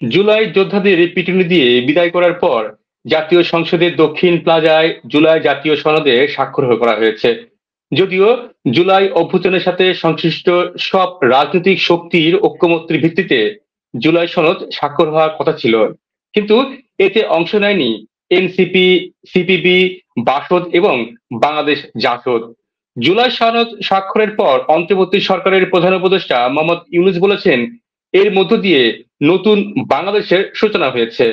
জুলাই যোদ্ধাদের পিটুনি দিয়ে বিদায় করার পর জাতীয় সংসদের দক্ষিণ প্লাজায় জুলাই জাতীয় সনদে স্বাক্ষর করা হয়েছে। যদিও জুলাই অভ্যুত্থানের সাথে সংশ্লিষ্ট সব রাজনৈতিক শক্তির ঐক্যমত্যের ভিত্তিতে জুলাই সনদ স্বাক্ষর হওয়ার কথা ছিল, কিন্তু এতে অংশ নেয়নি এনসিপি, সিপিবি, বাসদ এবং বাংলাদেশ জাসদ। জুলাই সনদ স্বাক্ষরের পর অন্তর্বর্তী সরকারের প্রধান উপদেষ্টা মোহাম্মদ ইউনূস বলেছেন, এর মধ্য দিয়ে নতুন বাংলাদেশের সূচনা হয়েছে।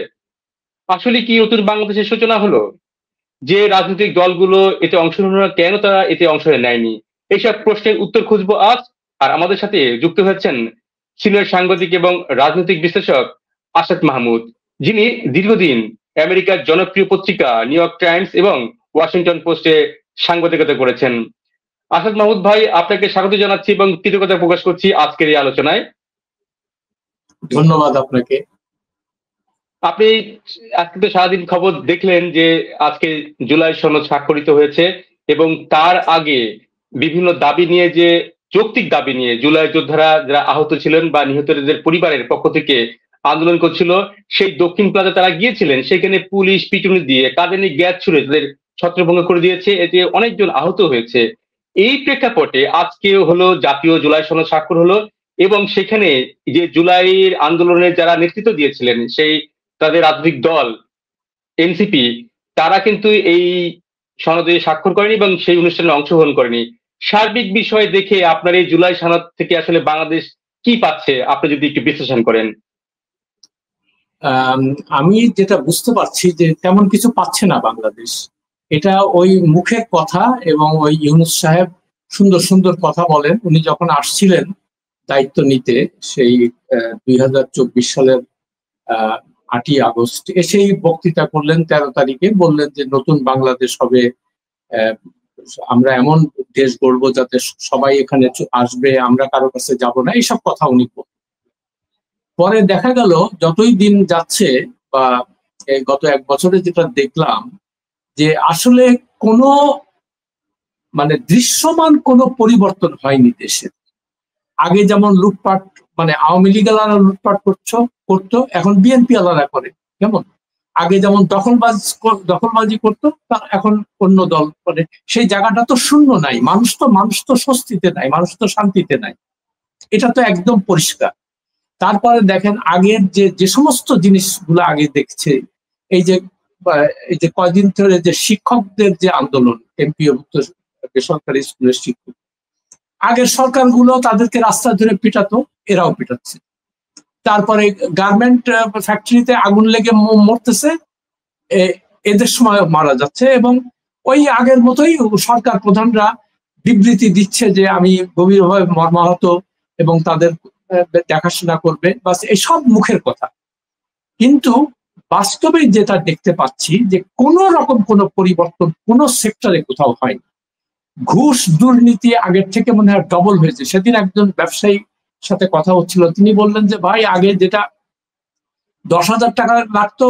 আসলে কি নতুন বাংলাদেশের সূচনা হলো? যে রাজনৈতিক দলগুলো এতে অংশ নিল না, কেন তারা এতে অংশ নেয়নি? এইসব প্রশ্নের উত্তর খুঁজবো আজ। আর আমাদের সাথে যুক্ত হচ্ছেন সিনিয়র সাংবাদিক এবং রাজনৈতিক বিশ্লেষক আসাদ মাহমুদ, যিনি দীর্ঘদিন আমেরিকার জনপ্রিয় পত্রিকা নিউ ইয়র্ক টাইমস এবং ওয়াশিংটন পোস্টে সাংবাদিকতা করেছেন। আসাদ মাহমুদ ভাই, আপনাকে স্বাগত জানাচ্ছি এবং কৃতজ্ঞতা প্রকাশ করছি আজকের এই আলোচনায়। ধন্যবাদ আপনাকে। আপনি আজকে তো সারাদিন খবর দেখলেন যে আজকে জুলাই সনদ স্বাক্ষরিত হয়েছে এবং তার আগে বিভিন্ন দাবি নিয়ে, যে যৌক্তিক দাবি নিয়ে জুলাই যোদ্ধারা যারা আহত ছিলেন বা নিহতদের পরিবারের পক্ষ থেকে আন্দোলন করছিল, সেই দক্ষিণ প্লাজা তারা গিয়েছিলেন, সেখানে পুলিশ পিটুনি দিয়ে কাঁধে নিয়ে গ্যাস ছুড়ে তাদের ছত্রভঙ্গ করে দিয়েছে, এতে অনেকজন আহত হয়েছে। এই প্রেক্ষাপটে আজকে হলো জাতীয় জুলাই সনদ স্বাক্ষর হলো এবং সেখানে যে জুলাইয়ের আন্দোলনের যারা নেতৃত্ব দিয়েছিলেন সেই তাদের রাজনৈতিক দল এনসিপি, তারা কিন্তু এই সনদে স্বাক্ষর করেনি এবং সেই অনুষ্ঠানে অংশগ্রহণ করেনি। সার্বিক বিষয় দেখে আপনার এই জুলাই সনদ থেকে আসলে বাংলাদেশ কি পাচ্ছে, আপনি যদি একটু বিশ্লেষণ করেন। আমি যেটা বুঝতে পারছি যে তেমন কিছু পাচ্ছে না বাংলাদেশ। এটা ওই মুখের কথা, এবং ওই ইউনূস সাহেব সুন্দর সুন্দর কথা বলেন। উনি যখন আসছিলেন দায়িত্ব নিতে সেই 2024 সালের 8ই আগস্ট এসেই বক্তৃতা করলেন, 13 তারিখে বললেন যে নতুন বাংলাদেশ হবে, আমরা এমন দেশ গড়বো যাতে সবাই এখানে আসবে, আমরা কারো কাছে যাব না, এইসব কথা উনি বললেন। পরে দেখা গেল যতই দিন যাচ্ছে বা গত 1 বছরে যেটা দেখলাম যে আসলে কোনো দৃশ্যমান কোনো পরিবর্তন হয়নি দেশে। আগে যেমন লুটপাট, আওয়ামী লীগ আলারা লুটপাট করতো, এখন বিএনপি আলারা করে। কেমন আগে যেমন দখলবাজি করতো, তার এখন অন্য দল করে। সেই জায়গাটা তো শূন্য নাই। মানুষ তো স্বস্তিতে নাই, মানুষ তো শান্তিতে নাই, এটা তো একদম পরিষ্কার। তারপরে দেখেন আগের যে সমস্ত জিনিসগুলো আগে দেখছে, এই যে কয়দিন ধরে যে শিক্ষকদের যে আন্দোলন, এমপিওভুক্ত বেসরকারি স্কুলের শিক্ষক, আগের সরকারগুলো তাদেরকে রাস্তা ধরে পিটাতো, এরাও পিটাচ্ছে। তারপরে গার্মেন্ট ফ্যাক্টরিতে আগুন লেগে মরতেছে, এদের সময় মারা যাচ্ছে, এবং ওই আগের মতোই সরকার প্রধানরা বিবৃতি দিচ্ছে যে আমি গভীরভাবে মর্মাহত এবং তাদের দেখাশোনা করবে, বাস এসব মুখের কথা। কিন্তু বাস্তবে যেটা দেখতে পাচ্ছি যে কোন রকম কোনো পরিবর্তন কোন সেক্টরে কোথাও হয়নি। ঘুষ দুর্নীতি আগের থেকে মনে হয় ডবল হয়েছে। সেদিন একজন ব্যবসায়ীর সাথে কথা হচ্ছিল, তিনি বললেন যে ভাই, আগে যেটা 10,000 টাকা লাগতো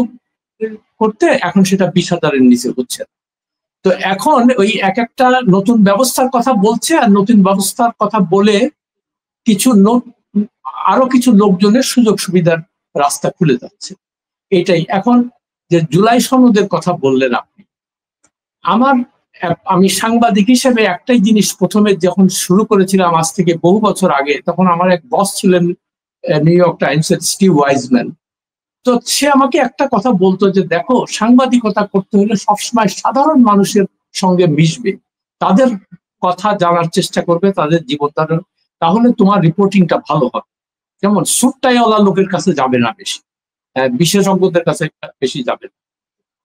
করতে, এখন সেটা 20,000-এর নিচে হচ্ছে। তো এখন ওই এক একটা নতুন ব্যবস্থার কথা বলছে, আর নতুন ব্যবস্থার কথা বলে আরো কিছু লোকজনের সুযোগ সুবিধার রাস্তা খুলে যাচ্ছে। এটাই এখন যে জুলাই সনদের কথা বললেন আপনি, আমি সাংবাদিক হিসেবে একটাই জিনিস প্রথমে যখন শুরু করেছিলাম আজ থেকে বহু বছর আগে, তখন আমার এক বস ছিলেন নিউ ইয়র্ক টাইমসের স্টিভ ওয়াইজম্যান। তো সে আমাকে একটা কথা বলতো যে দেখো, সাংবাদিকতা করতে হলে সবসময় সাধারণ মানুষের সঙ্গে মিশবে, তাদের কথা জানার চেষ্টা করবে, তাদের জীবনধারা, তাহলে তোমার রিপোর্টিংটা ভালো হবে। যেমন সুটটাইওয়ালা লোকের কাছে যাবে না বেশি, বিশেষজ্ঞদের কাছে বেশি যাবে না।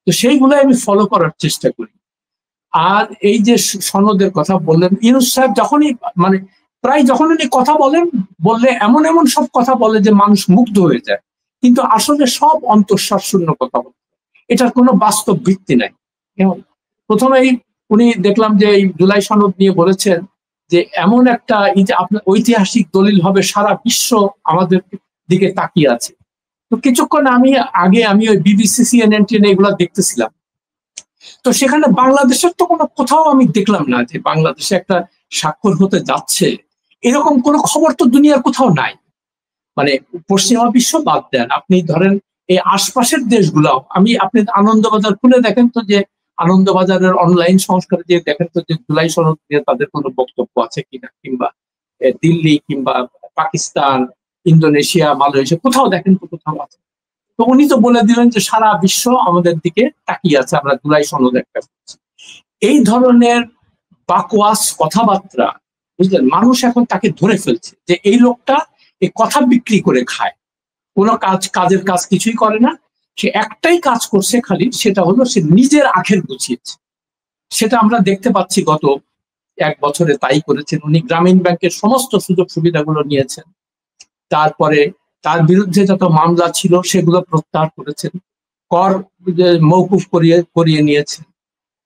তো সেইগুলো আমি ফলো করার চেষ্টা করি। আর এই যে সনদের কথা বললেন, ইউনূস সাহেব যখনই প্রায় যখন উনি কথা বললে এমন এমন সব কথা বলে যে মানুষ মুগ্ধ হয়ে যায়, কিন্তু আসলে সব অন্তঃসার শূন্য কথা বলে, এটার কোনো বাস্তব ভিত্তি নাই। প্রথমেই উনি দেখলাম যে এই জুলাই সনদ নিয়ে বলেছেন যে এমন একটা আপনার ঐতিহাসিক দলিল হবে, সারা বিশ্ব আমাদের দিকে তাকিয়ে আছে। তো কিছুক্ষণ আমি ওই বিবিসি, সিএনএন এগুলা দেখতেছিলাম। তো সেখানে বাংলাদেশের তো কোথাও আমি দেখলাম না যে বাংলাদেশে একটা স্বাক্ষর হতে যাচ্ছে, এরকম কোনো খবর তো দুনিয়ার কোথাও নাই। মানে পশ্চিমা বিশ্ব বাদ দেন, আপনি ধরেন এই আশপাশের দেশগুলো, আপনি আনন্দবাজার খুলে দেখেন তো, যে আনন্দবাজারের অনলাইন সংস্কারে যে দেখেন তো যে জুলাই সনদ নিয়ে তাদের কোনো বক্তব্য আছে কিনা, কিংবা দিল্লি কিংবা পাকিস্তান, ইন্দোনেশিয়া, মালয়েশিয়া, কোথাও দেখেন তো, কোথাও আছে? তো উনি তো বলে দিলেন যে সারা বিশ্ব আমাদের দিকে তাকিয়ে আছে, আমরা জুলাই সনদ একটা করছি। এই ধরনের বাকওয়াস কথাবার্তা, বুঝলেন, মানুষ এখন তাকে ধরে ফেলছে যে এই লোকটা এই কথা বিক্রি করে খায়, কোনো কাজের কাজ কিছুই করে না, সে একটাই কাজ করছে খালি, সেটা হলো সে নিজের আখের গুছিয়েছে। সেটা আমরা দেখতে পাচ্ছি গত 1 বছরে তাই করেছেন উনি। গ্রামীণ ব্যাংকের সমস্ত সুযোগ সুবিধাগুলো নিয়েছেন, তারপরে তার বিরুদ্ধে যত মামলা ছিল সেগুলো প্রত্যাহার করেছেন, কর মৌকুফ করিয়ে নিয়েছেন।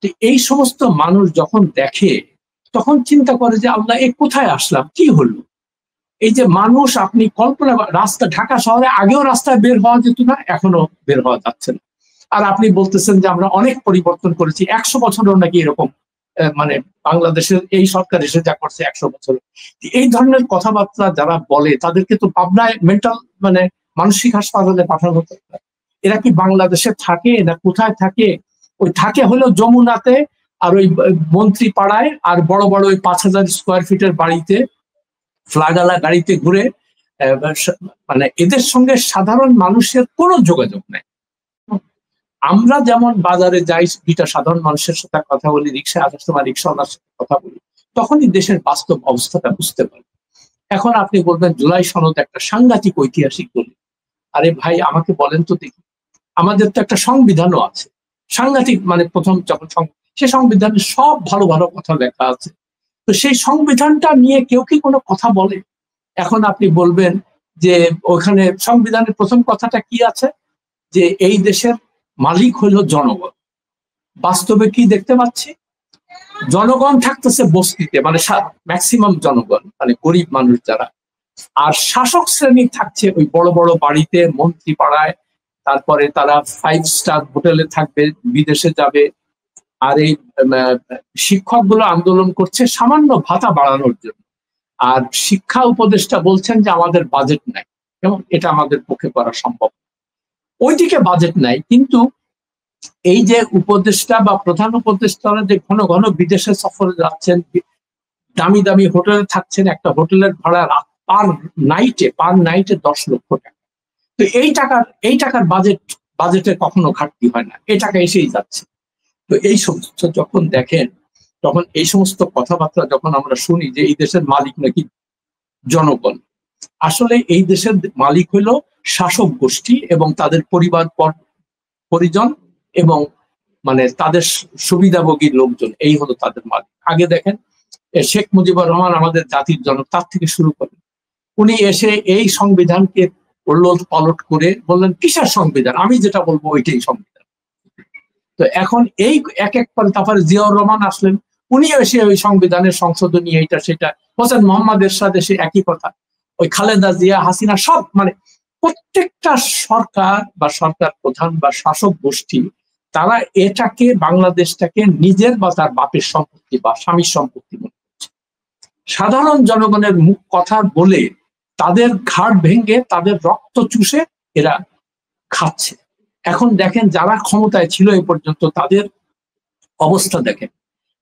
তো এই সমস্ত মানুষ যখন দেখে তখন চিন্তা করে যে আল্লাহ, এ কোথায় আসলাম, কি হলো? এই যে মানুষ, আপনি কল্পনা, রাস্তা, ঢাকা শহরে আগেও রাস্তায় বের হওয়া যেত না, এখনো বের হওয়া যাচ্ছে না। আর আপনি বলতেছেন যে আমরা অনেক পরিবর্তন করেছি, 100 বছরও নাকি এরকম, মানে বাংলাদেশের এই সরকার এসে যা করছে 100 বছর। এই ধরনের কথাবার্তা যারা বলে তাদেরকে তো পাবনায় মেন্টাল, মানে মানসিক হাসপাতালে পাঠানো হতো। এরা কি বাংলাদেশে থাকে না কোথায় থাকে? ওই থাকে হলো যমুনাতে, আর ওই মন্ত্রী পাড়ায়, আর বড় বড় ওই 5,000 স্কোয়ার ফিটের বাড়িতে, ফ্ল্যাগালা গাড়িতে ঘুরে। মানে এদের সঙ্গে সাধারণ মানুষের কোনো যোগাযোগ নেই। আমরা যেমন বাজারে যাই, দুইটা সাধারণ মানুষের সাথে কথা বলি, রিক্সায় আসার সময় রিক্সাওয়ালার সাথে কথা বলি, তখনই দেশের বাস্তব অবস্থাটা বুঝতে পারি। এখন আপনি বলবেন জুলাই সনদ একটা সাংঘাতিক ঐতিহাসিক দলিল। আরে ভাই, আমাকে বলেন তো দেখি, আমাদের তো একটা সংবিধানও আছে, সাংঘাতিক, মানে প্রথম যখন সে সংবিধানে সব ভালো ভালো কথা লেখা আছে, তো সেই সংবিধানটা নিয়ে কেউ কি কোনো কথা বলে? এখন আপনি বলবেন যে ওখানে সংবিধানের প্রথম কথাটা কি আছে, যে এই দেশের মালিক হইল জনগণ। বাস্তবে কি দেখতে পাচ্ছি? জনগণ থাকতেছে বস্তিতে, মানে ম্যাক্সিমাম জনগণ, মানে গরিব মানুষ যারা, আর শাসক শ্রেণী থাকছে ওই বড় বড় বাড়িতে, মন্ত্রী পাড়ায়, তারপরে তারা 5 স্টার হোটেলে থাকবে, বিদেশে যাবে। আর এই শিক্ষকগুলো আন্দোলন করছে সামান্য ভাতা বাড়ানোর জন্য, আর শিক্ষা উপদেষ্টা বলছেন যে আমাদের বাজেট নাই, এবং এটা আমাদের পক্ষে করা সম্ভব। ওইদিকে বাজেট নাই, কিন্তু এই যে উপদেষ্টা বা প্রধান উপদেষ্টারা যে ঘন ঘন বিদেশে সফরে যাচ্ছেন, দামি দামি হোটেলে থাকছেন, একটা হোটেলের ভাড়া পার নাইটে 10 লক্ষ টাকা। তো এই টাকার বাজেটে কখনো ঘাটতি হয় না, এই টাকা এসেই যাচ্ছে। তো এই সমস্ত যখন দেখেন, তখন এই সমস্ত কথাবার্তা যখন আমরা শুনি যে এই দেশের মালিক নাকি জনগণ, আসলে এই দেশের মালিক হইল শাসক গোষ্ঠী এবং তাদের পরিজন, এবং মানে তাদের সুবিধাভোগী লোকজন, এই হলো তাদের মালিক। আগে দেখেন, শেখ মুজিবুর রহমান আমাদের জাতির জনক, তার থেকে শুরু করেন, উনি এসে এই সংবিধানকে ওলট পালট করে বললেন কিসের সংবিধান, আমি যেটা বলবো ওইটাই সংবিধান। তো এখন এই এক এক করে, তারপরে জিয়াউর রহমান আসলেন, উনি এসে ওই সংবিধানের সংশোধনী এইটা সেটা, হোসেন মোহাম্মদ এরশাদ এসে একই কথা, ওই খালেদা জিয়া, হাসিনা, সব, মানে প্রত্যেকটা সরকার বা সরকার প্রধান বা শাসক গোষ্ঠী, তারা এটাকে, বাংলাদেশটাকে নিজের বা তার বাপের সম্পত্তি বা স্বামীর সম্পত্তি মনে করছে। সাধারণ জনগণের মুখ কথা বলে তাদের ঘাড় ভেঙে, তাদের রক্ত চুষে এরা খাচ্ছে। এখন দেখেন যারা ক্ষমতায় ছিল এ পর্যন্ত, তাদের অবস্থা দেখেন,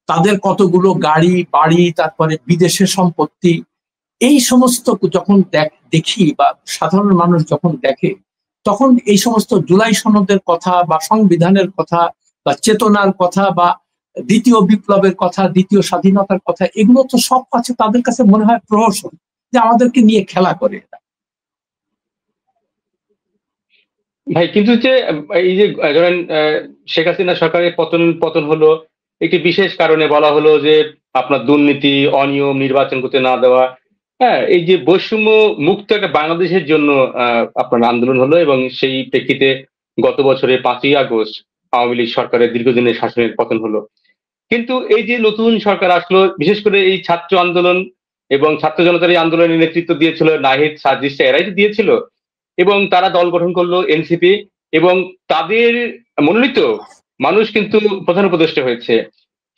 তাদের কতগুলো গাড়ি বাড়ি, তারপরে বিদেশে সম্পত্তি। এই সমস্ত যখন দেখি বা সাধারণ মানুষ যখন দেখে, তখন এই সমস্ত জুলাই সনদের কথা বা সংবিধানের কথা বা চেতনার কথা বা দ্বিতীয় বিপ্লবের কথা, দ্বিতীয় স্বাধীনতার কথা, এগুলো তো সব আছে তাদের কাছে মনে হয় প্রহসন, যে আমাদেরকে নিয়ে খেলা করে এরা। ভাই, কিন্তু যে এই যে ধরেন শেখ হাসিনা সরকারের পতন হলো একটি বিশেষ কারণে, বলা হলো যে আপনার দুর্নীতি, অনিয়ম, নির্বাচন করতে না দেওয়া। হ্যাঁ, এই যে বৈষম্য মুক্ত একটা বাংলাদেশের জন্য আপনার আন্দোলন হলো, এবং সেই প্রেক্ষিতে গত বছরের 5ই আগস্ট আওয়ামী লীগ সরকারের দীর্ঘদিনের শাসনের পতন হলো। কিন্তু এই যে নতুন সরকার আসলো, বিশেষ করে এই ছাত্র আন্দোলন এবং ছাত্র জনতার এই আন্দোলনের নেতৃত্ব দিয়েছিল নাহিদ, সাজিদ, এরাই তো দিয়েছিল, এবং তারা দল গঠন করলো এনসিপি, এবং তাদের মনোনীত মানুষ কিন্তু প্রধান উপদেষ্টা হয়েছে।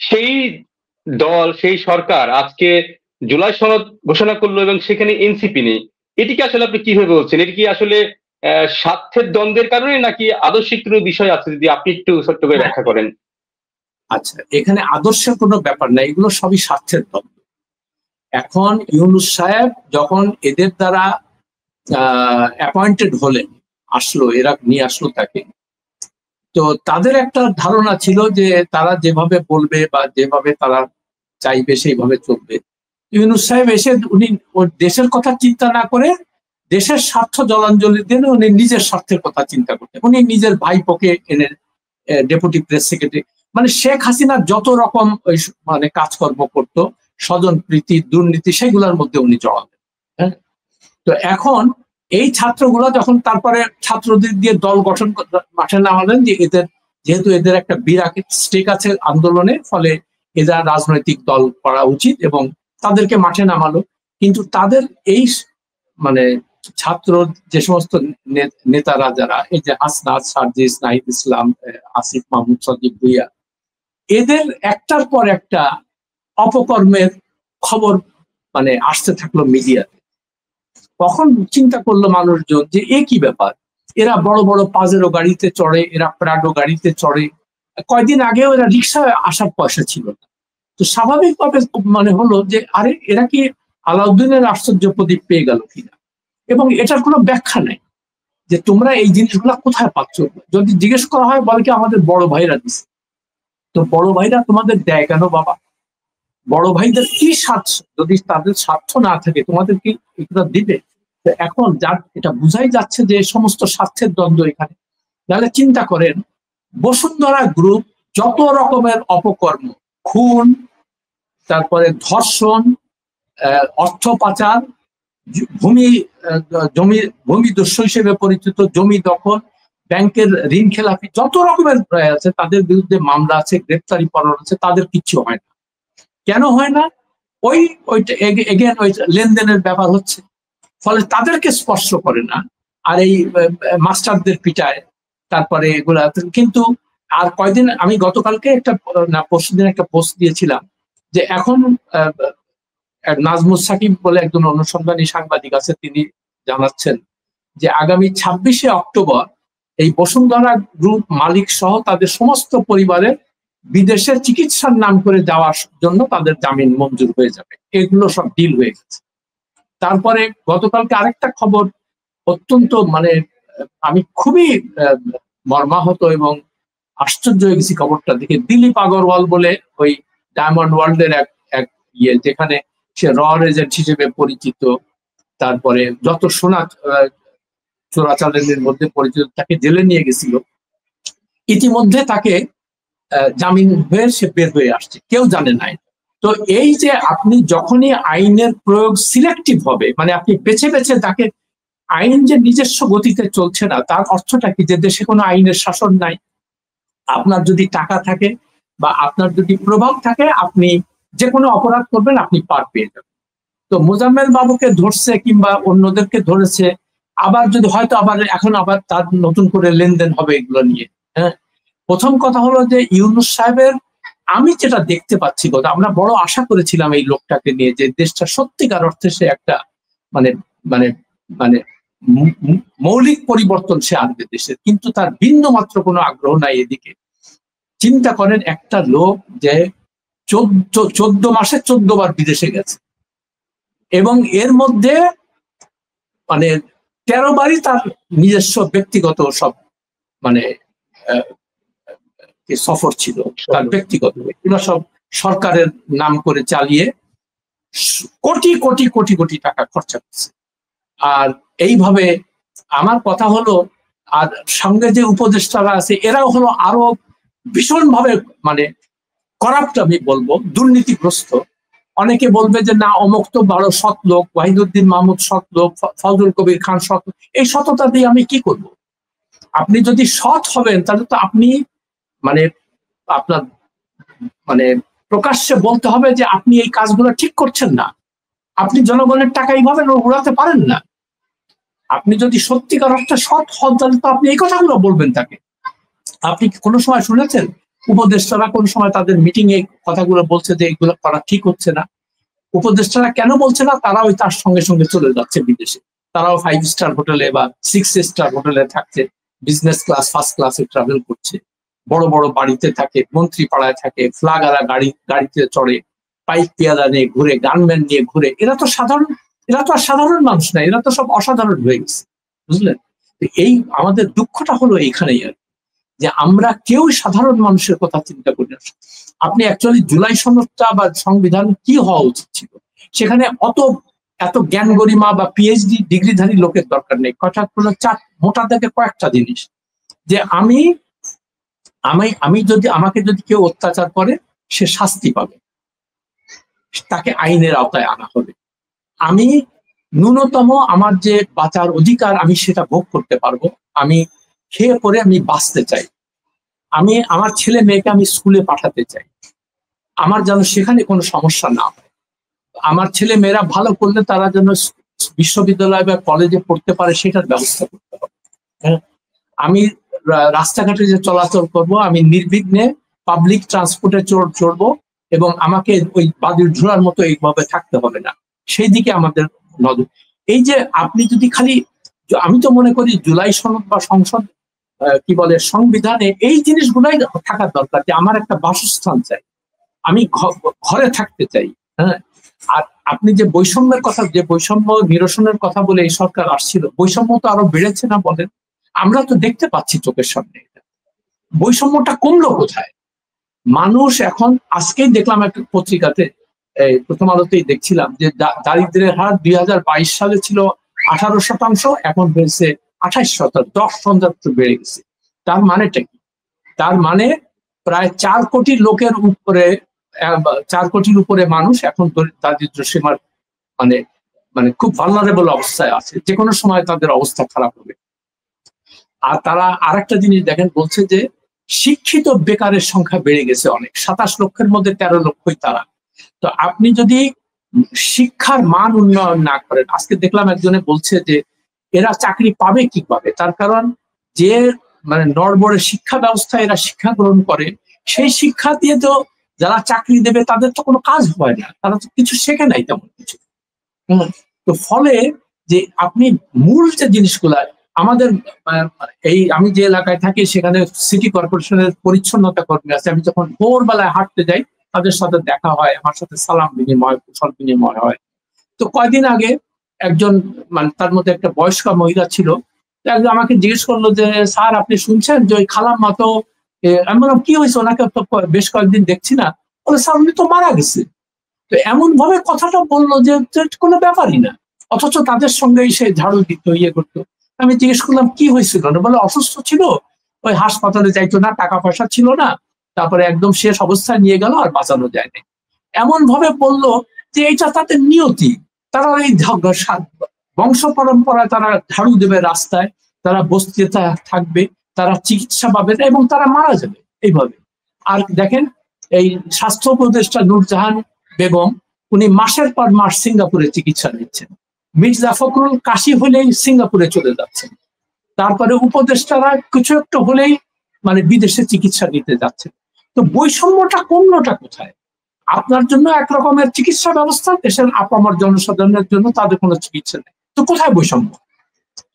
সেই দল, সেই সরকার আজকে জুলাই সনদ ঘোষণা করলো, এবং সেখানে এনসিপি নেই। এটিকে আসলে আপনি কিভাবে বলছেন? এটি কি আসলে স্বার্থের দ্বন্দ্বের কারণে নাকি আদর্শিক কোনো বিষয় আছে, যদি আপনি একটু ছোট্ট করে ব্যাখ্যা করেন? আচ্ছা, এখানে আদর্শের কোনো ব্যাপার নাই, এগুলো সবই স্বার্থের দ্বন্দ্ব। এখন ইউনূস সাহেব যখন এদের দ্বারা অ্যাপয়েন্টেড হলেন, আসলো, এরা নিয়ে আসলো তাকে, তো তাদের একটা ধারণা ছিল যে তারা যেভাবে বলবে বা যেভাবে তারা চাইবে সেইভাবে চলবে। ইউনূস সাহেব এসে উনি ওর দেশের কথা চিন্তা না করে দেশের স্বার্থ জলাঞ্জলি দিয়ে উনি নিজের স্বার্থের কথা চিন্তা করতেন। উনি নিজের ভাইপোকে এনে ডেপুটি প্রেস সেক্রেটারি, মানে শেখ হাসিনা যত রকম ওই মানে কাজকর্ম করতো, স্বজন প্রীতি, দুর্নীতি, সেগুলোর মধ্যে উনি জড়াবেন। হ্যাঁ, তো এখন এই ছাত্রগুলো যখন তারপরে ছাত্রদের দিয়ে দল গঠন মাঠে নামালেন, যে এদের যেহেতু এদের একটা বিরাট স্টেক আছে আন্দোলনে, ফলে এরা রাজনৈতিক দল করা উচিত এবং তাদেরকে মাঠে নামালো। কিন্তু তাদের এই মানে ছাত্র যে সমস্ত নেতারা, যারা এই যে হাসনাত, সার্জিস, নাহিদ ইসলাম, আসিফ মাহমুদ, সজীব ভুইয়া, এদের একটার পর একটা অপকর্মের খবর মানে আসতে থাকলো মিডিয়াতে। তখন চিন্তা করলো মানুষজন যে এ কি ব্যাপার, এরা বড় বড় পাজেরো গাড়িতে চড়ে, এরা প্রাডো গাড়িতে চড়ে, কয়দিন আগেও এরা রিক্সায় আসার পয়সা ছিল না। তো স্বাভাবিকভাবে মানে হলো যে আরে এরা কি আলাউদ্দিনের আশ্চর্য প্রদীপ পেয়ে গেল কিনা, এবং এটার কোনো ব্যাখ্যা নাই যে তোমরা এই জিনিসগুলা কোথায় পাচ্ছ। যদি জিজ্ঞেস করা হয়, বলে কি আমাদের বড় ভাইরা দিচ্ছে। তো বড় ভাইরা তোমাদের দেয় কেন বাবা? বড় ভাইদের কি স্বার্থ? যদি তাদের স্বার্থ না থাকে তোমাদের কি এটা দিবে? এখন যার এটা বুঝাই যাচ্ছে যে সমস্ত স্বার্থের দ্বন্দ্ব এখানে। তাহলে চিন্তা করেন, বসুন্ধরা গ্রুপ যত রকমের অপকর্ম, খুন, তারপরে ধর্ষণ, অর্থ পাচার, ভূমিদস্যু হিসেবে পরিচিত, জমি দখল, ব্যাংকের ঋণ খেলাপি, যত রকমের আছে তাদের বিরুদ্ধে মামলা আছে, গ্রেপ্তারি পরোয়ানা আছে, তাদের কিচ্ছু হয় না। কেন হয় না? ওইটা এগেন ওই লেনদেনের ব্যাপার হচ্ছে, ফলে তাদেরকে স্পর্শ করে না। আর এই মাস্টারদের পিটায়, তারপরে এগুলা। কিন্তু আর কয়দিন, আমি গতকালকে একটা না পরশুদিন একটা পোস্ট দিয়েছিলাম যে এখন নাজমুস সাকিব বলে একজন অনুসন্ধানী সাংবাদিক আছে, তিনি জানাচ্ছেন যে আগামী 26শে অক্টোবর এই বসুন্ধরা গ্রুপ মালিক সহ তাদের সমস্ত পরিবারের বিদেশে চিকিৎসার নাম করে যাওয়ার জন্য তাদের জামিন মঞ্জুর হয়ে যাবে। এগুলো সব ডিল হয়ে গেছে। তারপরে গতকালকে আরেকটা খবর, অত্যন্ত মানে আমি খুবই মর্মাহত এবং আশ্চর্য হয়ে গেছি খবরটা দেখে। দিলীপ আগরওয়াল বলে ওই ডায়মন্ড ওয়ার্ল্ডের এক ইয়ে, যেখানে সে এজেন্ট হিসেবে পরিচিত, তারপরে যত সোনা চোরাচালানের মধ্যে পরিচিত, তাকে জেলে নিয়ে গেছিল। ইতিমধ্যে তাকে জামিন হয়ে সে বের হয়ে আসছে, কেউ জানে নাই। তো এই যে আপনি যখনই আইনের প্রয়োগ সিলেক্টিভ হবে, মানে আপনি বেছে বেছে তাকে, আইন যে নিজস্ব গতিতে চলছে না, তার অর্থটা কি? যে দেশে কোনো আইনের শাসন নাই। আপনার যদি টাকা থাকে বা আপনার যদি প্রভাব থাকে, আপনি যে কোনো অপরাধ করবেন, আপনি পার পেয়ে যাবেন। তো মোজাম্মেল বাবুকে ধরছে কিংবা অন্যদেরকে ধরেছে, আবার যদি হয়তো আবার এখন আবার তার নতুন করে লেনদেন হবে এগুলো নিয়ে। হ্যাঁ, প্রথম কথা হলো যে ইউনূস সাহেবের, আমি যেটা দেখতে পাচ্ছি, আমরা বড় আশা করেছিলাম এই লোকটাকে নিয়ে, যে দেশটা সত্যিকার অর্থে সে একটা মানে মানে মানে মৌলিক পরিবর্তন সে আনবে দেশের, কিন্তু তার বিন্দু মাত্র কোনো আগ্রহ নাই এদিকে। চিন্তা করেন, একটা লোক যে 14 মাসে 14 বার বিদেশে গেছে, এবং এর মধ্যে মানে 13 বারই তার নিজস্ব ব্যক্তিগত সব মানে সফর ছিল, তার ব্যক্তিগত। এগুলো সব সরকারের নাম করে চালিয়ে কোটি কোটি কোটি কোটি টাকা খরচা করছে। আর এইভাবে আমার কথা হলো, আর সঙ্গে যে উপদেষ্টারা আছে এরাও হলো আরো ভীষণভাবে মানে করাপ্ট, আমি বলবো দুর্নীতিগ্রস্ত। অনেকে বলবে যে না, অমুক তো বড় সৎ লোক, ওয়াহিদুদ্দিন মাহমুদ সৎ লোক, ফজলুল কবির খান সৎ লোক। এই সততা দিয়ে আমি কি করব? আপনি যদি সৎ হবেন তাহলে তো আপনি মানে আপনার মানে প্রকাশ্যে বলতে হবে যে আপনি এই কাজগুলো ঠিক করছেন না, আপনি জনগণের টাকা এইভাবে উড়াতে পারেন না। আপনি যদি সত্যিকার অর্থে সৎ হন, তাহলে তো আপনি এই কথাগুলো বলবেন তাকে। আপনি কোনো সময় শুনেছেন উপদেষ্টারা কোন সময় তাদের মিটিং এ কথাগুলো বলছে যে এগুলো করা ঠিক হচ্ছে না? উপদেষ্টারা কেন বলছে না? তারা ওই তার সঙ্গে সঙ্গে চলে যাচ্ছে বিদেশে। তারাও 5 স্টার হোটেলে বা 6 স্টার হোটেলে থাকছে, বিজনেস ক্লাস ফার্স্ট ক্লাসে ট্রাভেল করছে, বড় বড় বাড়িতে থাকে, মন্ত্রী পাড়ায় থাকে, ফ্লাগারা গাড়িতে চড়ে, পাইপ পেয়ালা নিয়ে ঘুরে, গানম্যান নিয়ে ঘুরে। এরা তো আর সাধারণ মানুষ না, এরা তো সব অসাধারণ হয়ে গেছে, বুঝলেন? এই আমাদের দুঃখটা হলো এইখানেই আর, যে আমরা কেউ সাধারণ মানুষের কথা চিন্তা করি না। আপনি অ্যাকচুয়ালি জুলাই সনদটা বা সংবিধান কি হওয়া উচিত ছিল, সেখানে এত জ্ঞান গরিমা বা পিএইচডি ডিগ্রিধারী লোকের দরকার নেই। কথা হলো মোটা থেকে কয়েকটা জিনিস, যে আমাকে যদি কেউ অত্যাচার করে সে শাস্তি পাবে, তাকে আইনের আওতায় আনা হবে। আমি ন্যূনতম আমার যে বাঁচার অধিকার আমি সেটা ভোগ করতে পারবো। আমি খেয়ে পরে আমি বাঁচতে চাই, আমি আমার ছেলে মেয়েকে আমি স্কুলে পাঠাতে চাই, আমার যেন সেখানে কোনো সমস্যা না হয়। আমার ছেলে মেয়েরা ভালো করলে তারা যেন বিশ্ববিদ্যালয় বা কলেজে পড়তে পারে সেটার ব্যবস্থা করতে হবে। হ্যাঁ, আমি রাস্তাঘাটে যে চলাচল করব আমি নির্বিঘ্নে পাবলিক ট্রান্সপোর্টে চড়বো এবং আমাকে ওই বাদুড় ঝোড়ার মতো এইভাবে থাকতে হবে না, সেই দিকে আমাদের নজর। এই যে আপনি যদি খালি, আমি তো মনে করি জুলাই সনদ বা সংসদ কি বলে সংবিধানে এই জিনিসগুলাই থাকার দরকার, যে আমার একটা বাসস্থান চাই, আমি ঘরে থাকতে চাই। হ্যাঁ, আর আপনি যে বৈষম্যের কথা, যে বৈষম্য নিরসনের কথা বলে এই সরকার আসছিল, বৈষম্য তো আরো বেড়েছে না বলেন? আমরা তো দেখতে পাচ্ছি চোখের সামনে, বৈষম্যটা কমলো কোথায়? মানুষ এখন, আজকেই দেখলাম একটা পত্রিকাতে, প্রথম আলোতেই দেখছিলাম যে দারিদ্র্যের হার 2022 সালে ছিল 18%, এখন হয়েছে 28%, 10% বেড়ে গেছে। তার মানেটা কি? তার মানে প্রায় 4 কোটি লোকের উপরে, 4 কোটির উপরে মানুষ এখন দারিদ্র্য সীমার মানে মানে খুব ভালনারেবল অবস্থায় আছে, যে কোনো সময় তাদের অবস্থা খারাপ হবে। আর তারা আরেকটা জিনিস দেখেন, বলছে যে শিক্ষিত বেকারের সংখ্যা বেড়ে গেছে অনেক, 27 লক্ষের মধ্যে 13 লক্ষই তারা। তো আপনি যদি শিক্ষার মান উন্নয়ন না করেন, আজকে দেখলাম একজনে বলছে যে এরা চাকরি পাবে কিভাবে, তার কারণ যে নড়বড়ে শিক্ষা ব্যবস্থা এরা শিক্ষা গ্রহণ করে, সেই শিক্ষা দিয়ে তো যারা চাকরি দেবে তাদের তো কোনো কাজ হয় না, তারা তো কিছু শেখে নাই তেমন কিছু। তো ফলে যে আপনি মূল যে জিনিসগুলা আমাদের, আমি যে এলাকায় থাকি সেখানে সিটি কর্পোরেশনের পরিচ্ছন্নতা কর্মী আছে, আমি যখন ভোরবেলায় হাঁটতে যাই তাদের সাথে দেখা হয়, আমার সাথে সালাম বিনিময়, কুশল বিনিময় হয়। তো কয়েকদিন আগে একজন, তার মধ্যে একটা বয়স্ক মহিলা ছিল, আমাকে জিজ্ঞেস করলো যে স্যার আপনি শুনছেন যে ওই খালাম্মা তো, আমি বললাম কি হয়েছে, ওনাকে তো বেশ কয়েকদিন দেখছি না। বলে স্যার উনি তো মারা গেছে। তো এমন ভাবে কথাটা বললো যে কোনো ব্যাপারই না, অথচ তাদের সঙ্গে সে ঝাড়ু দিত, ইয়ে করতো। আমি জিজ্ঞেস করলাম কি হয়েছিল, বলে অসুস্থ ছিল, ওই হাসপাতালে যাইতো না, টাকা পয়সা ছিল না, তারপরে একদম শেষ অবস্থায় নিয়ে গেল, আর বাঁচানো যায় না। এমন ভাবে বললো যে এটা তাদের নিয়তি, তারা এই বংশ পরম্পরায় তারা ঝাড়ু দেবে রাস্তায়, তারা বস্তিতে থাকবে, তারা চিকিৎসা পাবে এবং তারা মারা যাবে এইভাবে। আর দেখেন এই স্বাস্থ্য উপদেষ্টা নূরজাহান বেগম, উনি মাসের পর মাস সিঙ্গাপুরে চিকিৎসা নিচ্ছেন। মির্জা ফখরুল কাশি হলেই সিঙ্গাপুরে চলে যাচ্ছেন। তারপরে উপদেষ্টারা কিছু একটু হলেই বিদেশে চিকিৎসা নিতে যাচ্ছেন। তো বৈষম্যটা কমলোটা কোথায়? আপনার জন্য একরকমের চিকিৎসা ব্যবস্থা, দেশের আপামর জনসাধারণের জন্য তাদের কোনো চিকিৎসা নেই। তো কোথায় বৈষম্য?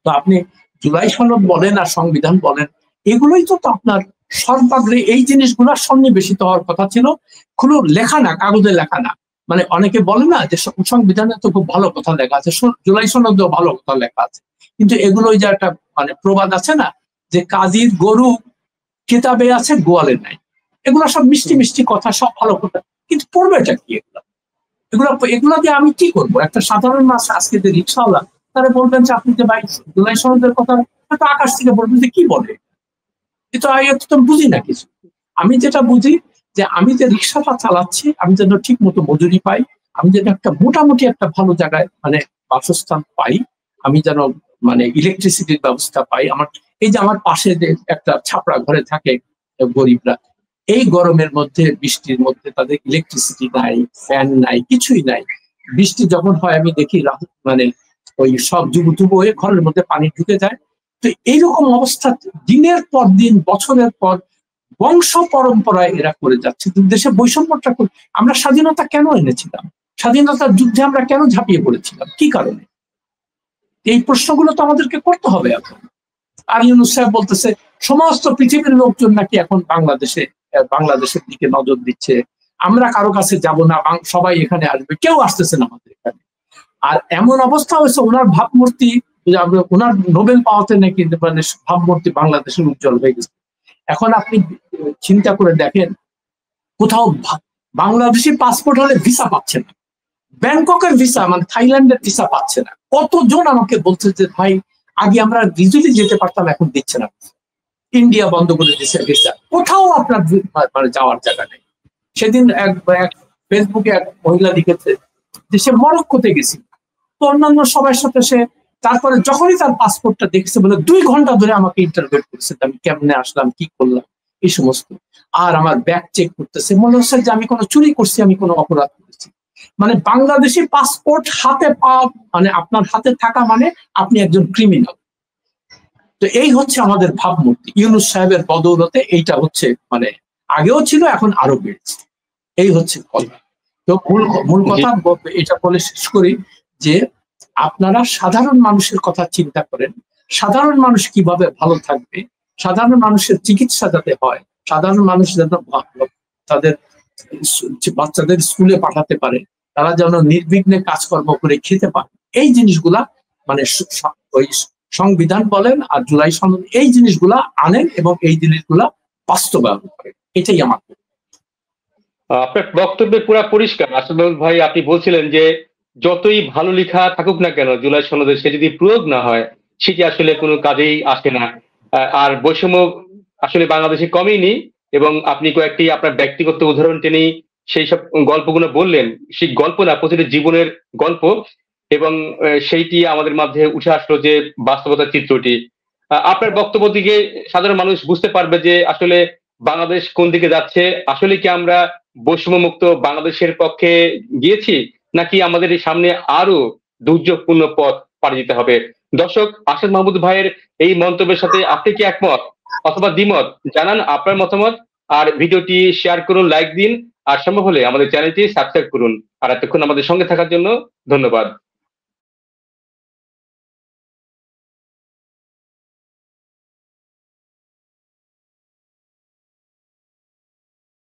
তো আপনি জুলাই সনদ বলেন আর সংবিধান বলেন, এগুলোই তো আপনার সর্বাগ্রে এই জিনিসগুলো সন্নিবেশিত হওয়ার কথা ছিল, কোনো লেখা না, কাগজে লেখা না। অনেকে বলে না যে সংবিধানে তো খুব ভালো কথা লেখা আছে, জুলাই সনদেও ভালো কথা লেখা আছে, কিন্তু এগুলোই যে একটা প্রবাদ আছে না, যে কাজীর গরু কিতাবে আছে গোয়ালে নাই। এগুলো সব মিষ্টি মিষ্টি কথা, সব ভালো কথা, কিন্তু পড়বেটা কি এগুলো দিয়ে আমি কি করবো? একটা সাধারণ মাস আজকে যে রিক্সাওয়ালা, তারা বলবেন যে আপনি যে ভাই জুলাই সনদের কথা, হয়তো আকাশ থেকে বলবেন যে কি বলে, কিন্তু তো বুঝি না কিছু। আমি যেটা বুঝি যে আমি যে রিক্সাটা চালাচ্ছি আমি যেন ঠিক মতো মজুরি পাই, আমি যেন একটা মোটামুটি একটা ভালো জায়গায় বাসস্থান পাই, আমি যেন ইলেকট্রিসিটির ব্যবস্থা পাই। এই যে আমার পাশে যে একটা ছাপড়া ঘরে থাকে গরিবরা, এই গরমের মধ্যে বৃষ্টির মধ্যে তাদের ইলেকট্রিসিটি নাই, ফ্যান নাই, কিছুই নাই। বৃষ্টি যখন হয় আমি দেখি ওই সব যুবতুব হয়ে ঘরের মধ্যে পানি ঢুকে যায়। তো এইরকম অবস্থা দিনের পর দিন, বছরের পর বংশ পরম্পরায় এরা করে যাচ্ছে। দেশে বৈষম্যটা আমরা স্বাধীনতা কেন এনেছিলাম? স্বাধীনতার যুদ্ধে আমরা কেন ঝাঁপিয়ে পড়েছিলাম? কি কারণে? এই প্রশ্নগুলো তো আমাদেরকে করতে হবে এখন। আর ইউনূস সাহেব বলতেছে সমস্ত পৃথিবীর লোকজন নাকি এখন বাংলাদেশের দিকে নজর দিচ্ছে, আমরা কারো কাছে যাব না, সবাই এখানে আসবে, কেউ আসতেছে না আমাদের এখানে। আর এমন অবস্থা হয়েছে ওনার ভাবমূর্তি, ওনার নোবেল পাওয়াতে নাকি মানে ভাবমূর্তি বাংলাদেশের উজ্জ্বল হয়ে গেছে। এখন আপনি চিন্তা করে দেখেন, কোথাও বাংলাদেশি পাসপোর্ট হলে ভিসা পাচ্ছে না, ব্যাংককের ভিসা মানে থাইল্যান্ডের ভিসা পাচ্ছে না। কতজন আমাকে বলছে যে ভাই আগে আমরা ইজিলি যেতে পারতাম, এখন দিচ্ছে না, ইন্ডিয়া বন্ধ করে দিচ্ছে ভিসা, কোথাও আপনার মানে যাওয়ার জায়গা নেই। সেদিন এক ফেসবুকে এক মহিলা লিখেছে যে সে মরক্কোতে গেছি, তো অন্যান্য সবার সাথে সে, তারপরে যখনই তার পাসপোর্টটা দেখছে বলে 2 ঘন্টা ধরে আমাকে ইন্টারভিউ করছে, আমি কেমনে আসলাম, কি করলাম, এই সমস্ত। আর আমার ব্যাগ চেক করতেছে, মনে হচ্ছে যে আমি কোনো চুরি করছি, আমি কোনো অপরাধ করেছি। মানে বাংলাদেশি পাসপোর্ট হাতে পাওয়া মানে আপনার হাতে থাকা মানে আপনি একজন ক্রিমিনাল। তো এই হচ্ছে আমাদের ভাবমূর্তি। ইউনূস সাহেবের বদৌলতে এইটা হচ্ছে, মানে আগেও ছিল, এখন আরো বেড়েছে। এই হচ্ছে কথা। তো মূল কথা এটা বলে শেষ করি যে আপনারা সাধারণ মানুষের কথা চিন্তা করেন, সাধারণ মানুষ কিভাবে ভালো থাকবে, সাধারণ মানুষের চিকিৎসা যাতে হয়, সাধারণ মানুষ যেন তাদের বাচ্চাদের স্কুলে পাঠাতে পারে, তারা যেন নির্বিঘ্নে কাজকর্ম করে খেতে পারে, এই জিনিসগুলা মানে ওই সংবিধান বলেন আর জুলাই সনদ, এই জিনিসগুলা আনেন এবং এই জিনিসগুলা বাস্তবায়ন করেন। এটাই আমার। আপনার বক্তব্যে পুরা পরিষ্কার আসাদ ভাই। আপনি বলছিলেন যে যতই ভালো লেখা থাকুক না কেন জুলাই সনদে, সে যদি প্রয়োগ না হয় সেটি আসলে কোনো কাজেই আসে না। আর বৈষম্য আসলে বাংলাদেশে কমেনি, এবং আপনি কয়েকটি আপনার ব্যক্তিগত উদাহরণ টেনেই সেই সব গল্পগুলো বললেন। সেই গল্প না, প্রতিটি জীবনের গল্প, এবং সেইটি আমাদের মাঝে উঠে আসলো যে বাস্তবতার চিত্রটি। আপনার বক্তব্য দিকে সাধারণ মানুষ বুঝতে পারবে যে আসলে বাংলাদেশ কোন দিকে যাচ্ছে। আসলে কি আমরা বৈষম্য মুক্ত বাংলাদেশের পক্ষে গিয়েছি, নাকি আমাদের সামনে আরো দুর্যোগপূর্ণ পথ পাড়ি দিতে হবে? দর্শক, আসাদ মাহমুদ ভাইয়ের এই মন্তব্যের সাথে আপনি কি একমত অথবা দ্বিমত? জানান আপনার মতামত, আর ভিডিওটি শেয়ার করুন, লাইক দিন, আর সম্ভব হলে আমাদের চ্যানেলটি সাবস্ক্রাইব করুন। আর এতক্ষণ আমাদের সঙ্গে থাকার জন্য ধন্যবাদ।